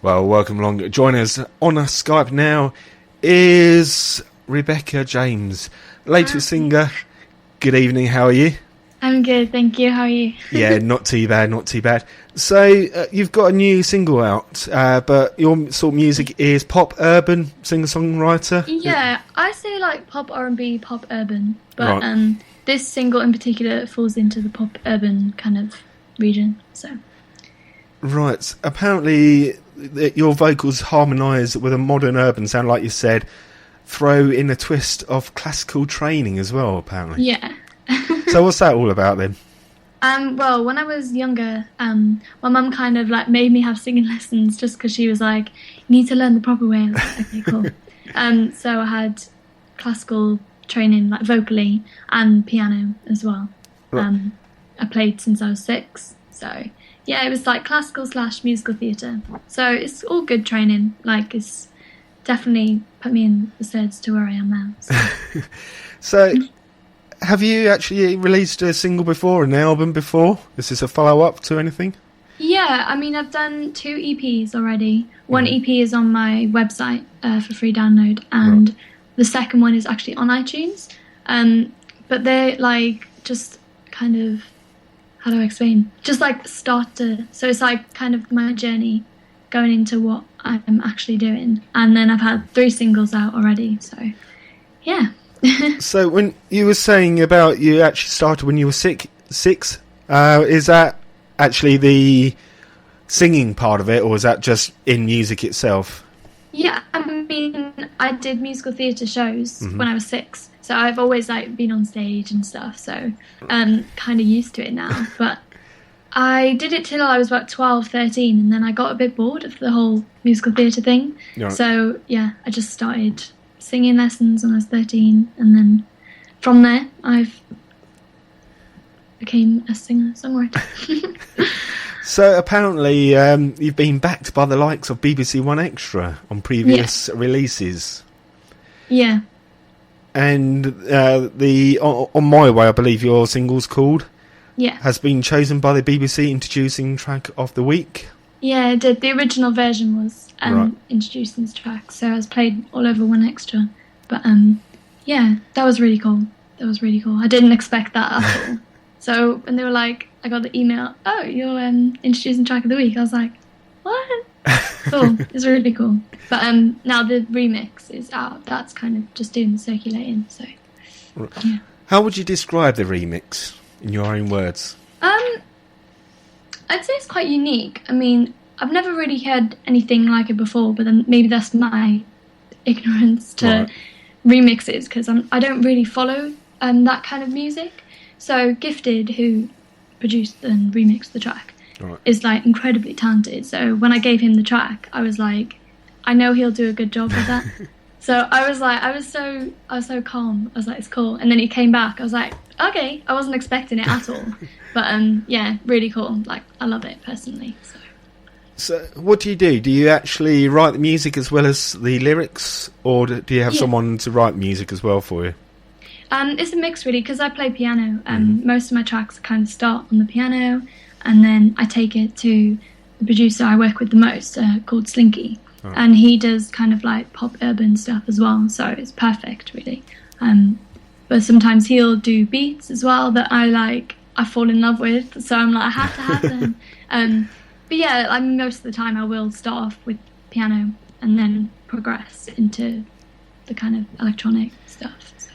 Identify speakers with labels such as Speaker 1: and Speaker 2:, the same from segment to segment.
Speaker 1: Well, welcome along. Join us on a Skype now is Rebecca James, latest singer. Good evening, how are you?
Speaker 2: I'm good, thank you. How are you?
Speaker 1: Yeah, not too bad, not too bad. So, you've got a new single out, but your sort of music is pop, urban, singer-songwriter?
Speaker 2: Yeah, I say like pop R&B, pop urban, but
Speaker 1: Right.
Speaker 2: this single in particular falls into the pop urban kind of region, so.
Speaker 1: Right. Apparently, your vocals harmonise with a modern urban sound, like you said. Throw in a twist of classical training as well, apparently.
Speaker 2: Yeah.
Speaker 1: So what's that all about then?
Speaker 2: Well, when I was younger, my mum kind of like made me have singing lessons just because she was like, you need to learn the proper way. I was like, okay, cool. So I had classical training, like vocally, and piano as well.
Speaker 1: Right.
Speaker 2: I played since I was 6, so yeah, it was like classical / musical theatre. So it's all good training. Like, it's definitely put me in the steads to where I am now. So.
Speaker 1: So, have you actually released a single before, an album before? Is this a follow-up to anything?
Speaker 2: Yeah, I mean, I've done 2 EPs already. One EP is on my website for free download, and the second one is actually on iTunes. But they're like just kind of, how do I explain? Just like starter. So it's like kind of my journey going into what I'm actually doing. And then I've had 3 singles out already. So, yeah.
Speaker 1: So when you were saying about you actually started when you were six, is that actually the singing part of it, or is that just in music itself?
Speaker 2: Yeah, I mean, I did musical theatre shows when I was 6. So I've always like been on stage and stuff, so kind of used to it now. But I did it till I was about 12, 13, and then I got a bit bored of the whole musical theatre thing.
Speaker 1: Right.
Speaker 2: So yeah, I just started singing lessons when I was 13, and then from there I've became a singer-songwriter.
Speaker 1: So apparently you've been backed by the likes of BBC One Extra on previous releases.
Speaker 2: Yeah.
Speaker 1: And the On My Way, I believe your single's called,
Speaker 2: Yeah.
Speaker 1: has been chosen by the BBC Introducing Track of the Week.
Speaker 2: Yeah, I did. The original version was introducing this track, so I was played all over One Extra. But yeah, that was really cool. I didn't expect that at all. So when they were like, I got the email, oh, you're introducing track of the week, I was like, what? Cool. It's really cool. But now the remix is out. That's kind of just doing the circulating. So yeah.
Speaker 1: How would you describe the remix in your own words?
Speaker 2: I'd say it's quite unique. I mean, I've never really heard anything like it before, but then maybe that's my ignorance to remixes, because I don't really follow that kind of music. So Gifted, who produced and remixed the track, is like incredibly talented. So when I gave him the track, I was like, I know he'll do a good job with that. So I was so calm. I was like, it's cool. And then he came back. I was like, okay. I wasn't expecting it at all. But yeah, really cool. Like, I love it personally.
Speaker 1: So what do you do? Do you actually write the music as well as the lyrics, or do you have someone to write music as well for you?
Speaker 2: It's a mix really, because I play piano. Most of my tracks kind of start on the piano, and then I take it to the producer I work with the most, called Slinky. And he does kind of like pop urban stuff as well, so it's perfect really. But sometimes he'll do beats as well that I fall in love with, so I'm like, I have to have them. But yeah, most of the time I will start off with piano and then progress into the kind of electronic stuff. So.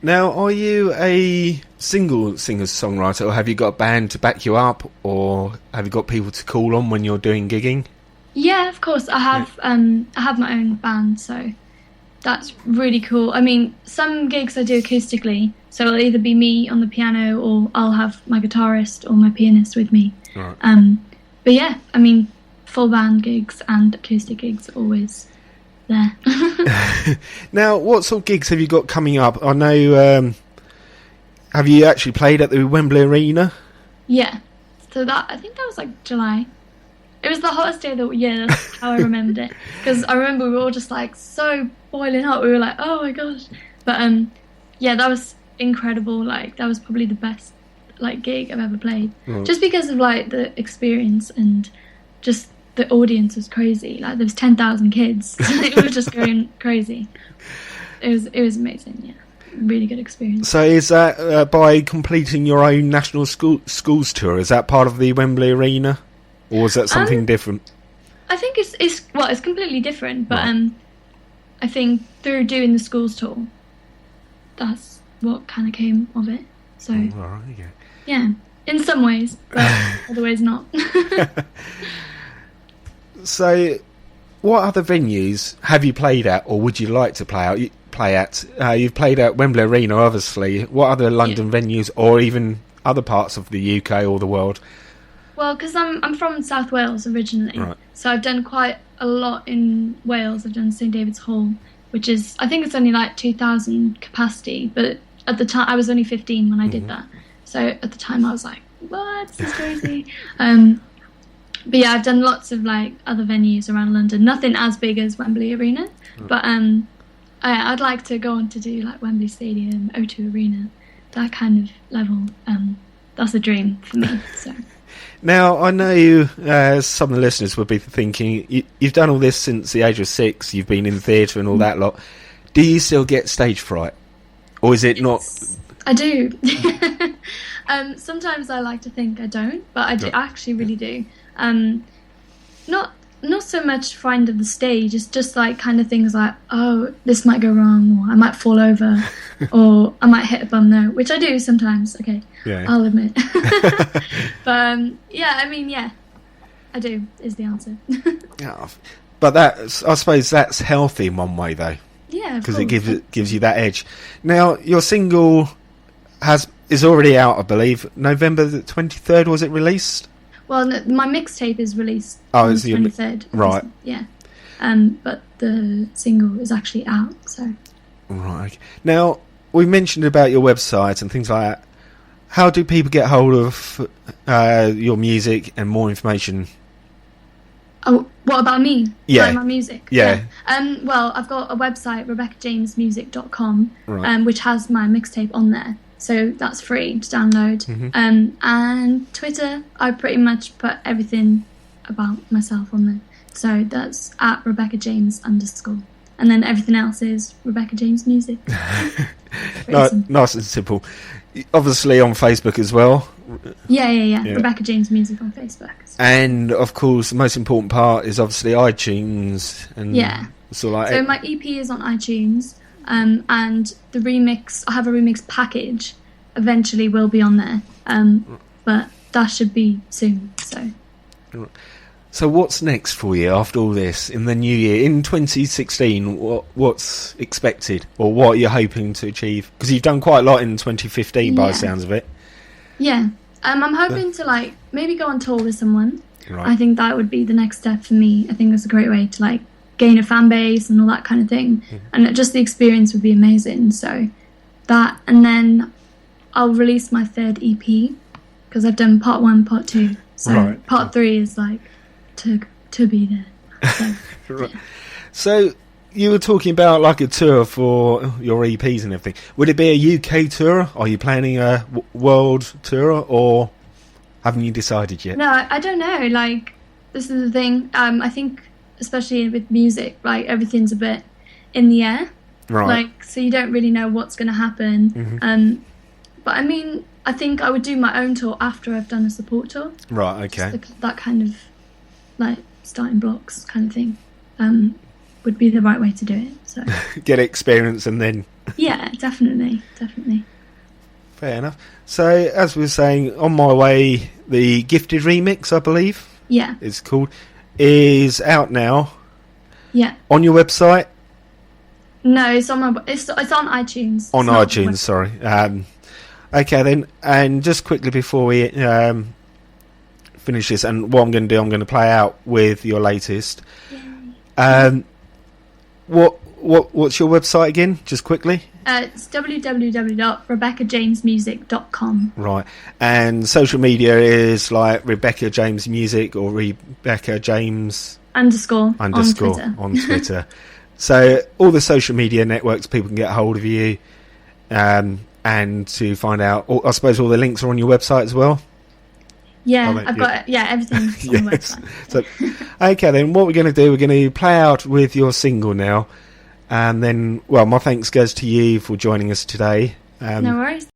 Speaker 1: Now, are you a single singer-songwriter, or have you got a band to back you up, or have you got people to call on when you're doing gigging?
Speaker 2: Yeah, of course. I have my own band, so that's really cool. I mean, some gigs I do acoustically, so it'll either be me on the piano, or I'll have my guitarist or my pianist with me.
Speaker 1: Right.
Speaker 2: But yeah, I mean, full band gigs and acoustic gigs are always there.
Speaker 1: Now, what sort of gigs have you got coming up? I know, have you actually played at the Wembley Arena?
Speaker 2: Yeah, so I think that was like July. It was the hottest day of the year, that's how I remembered it. Because I remember we were all just like so boiling hot, we were like, oh my gosh. But yeah, that was incredible. Like, that was probably the best like gig I've ever played. Just because of like the experience and just the audience was crazy. Like there was 10,000 kids. It was just going crazy. It was amazing. Yeah, really good experience.
Speaker 1: So is that by completing your own national schools tour? Is that part of the Wembley Arena, or is that something different?
Speaker 2: I think it's completely different. But I think through doing the schools tour, that's what kind of came of it. So yeah, in some ways, but other ways not.
Speaker 1: So, what other venues have you played at, or would you like to play at? You've played at Wembley Arena, obviously. What other London venues, or even other parts of the UK or the world?
Speaker 2: Well, because I'm from South Wales originally, so I've done quite a lot in Wales. I've done St David's Hall, which is, I think it's only like 2,000 capacity, but at the time I was only 15 when I did that. So at the time I was like, what? This is crazy. But yeah, I've done lots of like other venues around London. Nothing as big as Wembley Arena, but I'd like to go on to do like Wembley Stadium, O2 Arena, that kind of level. That's a dream for me. So.
Speaker 1: Now, I know some of the listeners would be thinking, you've done all this since the age of 6, you've been in theatre and all that lot. Do you still get stage fright? Or is it not?
Speaker 2: I do. Sometimes I like to think I don't, but I actually really do. Not so much frightened of the stage, it's just like kind of things like, oh, this might go wrong, or I might fall over, or I might hit a bum note, which I do sometimes, I'll admit. But I do, is the answer.
Speaker 1: Yeah, but I suppose that's healthy in one way, though.
Speaker 2: Yeah,
Speaker 1: because it gives you that edge. Now, your single is already out, I believe. November the 23rd, was it released?
Speaker 2: Well, no, my mixtape is released on the 23rd.
Speaker 1: Right.
Speaker 2: Yeah. But the single is actually out, so.
Speaker 1: Right. Now, we mentioned about your website and things like that. How do people get hold of your music and more information?
Speaker 2: Oh, what about me?
Speaker 1: Yeah.
Speaker 2: Like my music?
Speaker 1: Yeah.
Speaker 2: Well, I've got a website, RebeccaJamesMusic.com, which has my mixtape on there. So that's free to download. And Twitter, I pretty much put everything about myself on there. So that's at @RebeccaJames_. And then everything else is Rebecca James Music.
Speaker 1: Nice and simple. Obviously on Facebook as well.
Speaker 2: Yeah. Rebecca James Music on Facebook.
Speaker 1: And of course, the most important part is obviously iTunes. And so
Speaker 2: my EP is on iTunes. And the remix, I have a remix package, eventually will be on there. But that should be soon.
Speaker 1: So what's next for you after all this in the new year, in 2016? What's expected, or what are you hoping to achieve? Because you've done quite a lot in 2015 by the sounds of it.
Speaker 2: Yeah, I'm hoping to maybe go on tour with someone.
Speaker 1: Right.
Speaker 2: I think that would be the next step for me. I think that's a great way to gain a fan base and all that kind of thing, and just the experience would be amazing. So that, and then I'll release my 3rd EP because I've done part 1, part 2. So part 3 is to be there. So,
Speaker 1: right. So you were talking about a tour for your EPs and everything. Would it be a UK tour? Are you planning a world tour, or haven't you decided yet?
Speaker 2: No, I don't know. This is the thing. I think, especially with music, everything's a bit in the air.
Speaker 1: Right.
Speaker 2: So you don't really know what's going to happen. But I mean, I think I would do my own tour after I've done a support tour.
Speaker 1: Right, okay.
Speaker 2: That kind of, starting blocks kind of thing would be the right way to do it. So
Speaker 1: get experience and then...
Speaker 2: Yeah, definitely.
Speaker 1: Fair enough. So, as we were saying, On My Way, the Gifted remix, I believe.
Speaker 2: Yeah.
Speaker 1: It's called... is out now.
Speaker 2: Yeah.
Speaker 1: On your website?
Speaker 2: No, it's on it's on iTunes.
Speaker 1: On iTunes, sorry. Okay then, and just quickly before we finish this, and what I'm going to do, I'm going to play out with your latest. What's your website again? Just quickly.
Speaker 2: It's www.RebeccaJamesMusic.com.
Speaker 1: Right, and social media is Rebecca James Music or Rebecca James
Speaker 2: _
Speaker 1: on Twitter. So all the social media networks, people can get hold of you, and to find out, I suppose all the links are on your website as well.
Speaker 2: Yeah, I've got everything on the
Speaker 1: Yes.
Speaker 2: website.
Speaker 1: So, okay, then what we're going to do, we're going to play out with your single now, and then, well, my thanks goes to you for joining us today.
Speaker 2: No worries.